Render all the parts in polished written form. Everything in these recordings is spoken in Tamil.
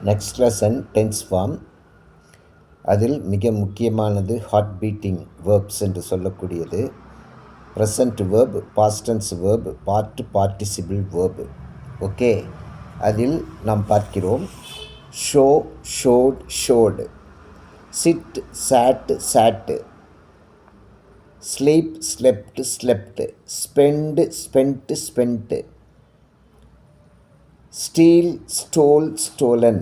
Next lesson tense form. அதில் மிக முக்கியமானது ஹார்ட் பீட்டிங் வேர்ப்ஸ் என்று சொல்லக்கூடியது. Present verb, past tense verb, participle verb. Okay, அதில் நாம் பார்க்கிறோம் show, showed, showed, sit, sat, sat, sleep, slept, slept, spend, spent, spent, steal, stole, stolen,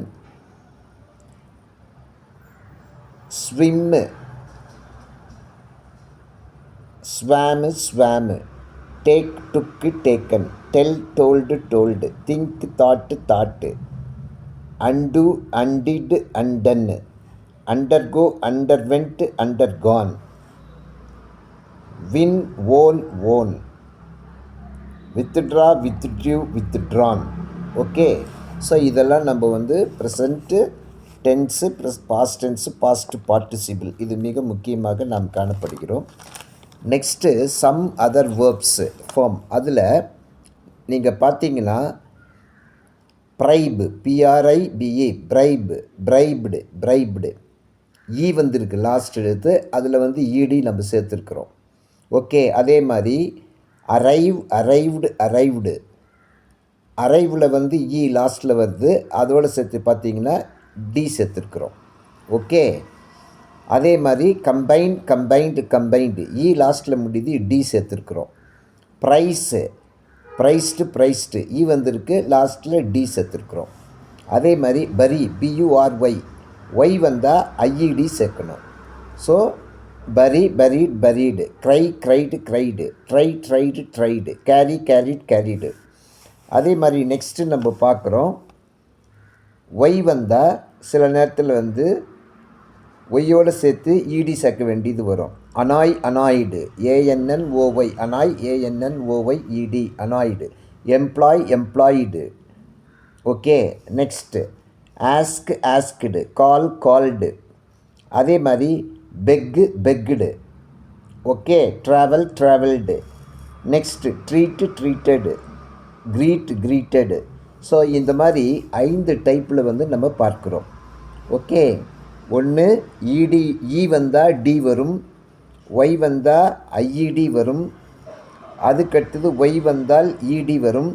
swim, swam, swam, take, took, taken, tell, told, told, think, thought, thought, undo, undid, undone, undergo, underwent, undergone, win, won, won, withdraw, withdrew, withdrawn. Okay, so இதெல்லாம் நம்ம present tense plus past tense past participle இது மிக முக்கியமாக நாம் காணப்படுகிறோம். Next some other verbs form. அதில் நீங்கள் பார்த்தீங்கன்னா ப்ரைபு, பிஆர்ஐபிஏ, ப்ரைபு, ப்ரைப்டு, ப்ரைப்டு, ஈ வந்திருக்கு லாஸ்ட் எழுத்து, அதில் ஈடி நம்ம சேர்த்துருக்குறோம். ஓகே, அதே மாதிரி அரைவ், அரைவ்டு, அரைவ்டு, அரைவில் ஈ லாஸ்ட்டில் வருது, அதோடு சேர்த்து பார்த்தீங்கன்னா டி சேர்த்துருக்குறோம். ஓகே, அதே மாதிரி கம்பைன்ட், கம்பைன்டு, கம்பைன்டு, இ லாஸ்ட்டில் முடியுது, டி சேர்த்துருக்குறோம். ப்ரைஸு, ப்ரைஸ்டு, ப்ரைஸ்டு, இ வந்திருக்கு லாஸ்ட்டில் டி சேர்த்துருக்குறோம். அதே மாதிரி பரி, பியூஆர்ஒய், ஒய் வந்தால் ஐஇடி சேர்க்கணும். So bury, buried, buried, cry, cried, cried, try, tried, tried, carry, carried, carried. அதே மாதிரி நெக்ஸ்ட்டு நம்ம பார்க்குறோம் ஒய் வந்தால் சில நேரத்தில் ஒய்யோடு சேர்த்து இடி சேர்க்க வேண்டியது வரும். Annoy, annoyed, A N N O Y, annoy, A N N O Y E D, annoyed. Employ, employed. Okay, next ask, asked, call, called. அதே மாதிரி beg, begged. Okay, travel, travelled. Next treat, treated, create, created. So இந்த மாதிரி 5 டைப்பில் நம்ம பார்க்குறோம். ஓகே, ஒன்று இடி, இ வந்தால் டி வரும், ஒய் வந்தால் ஐஇடி வரும், அதுக்கடுத்தது ஒய் வந்தால் இடி வரும்,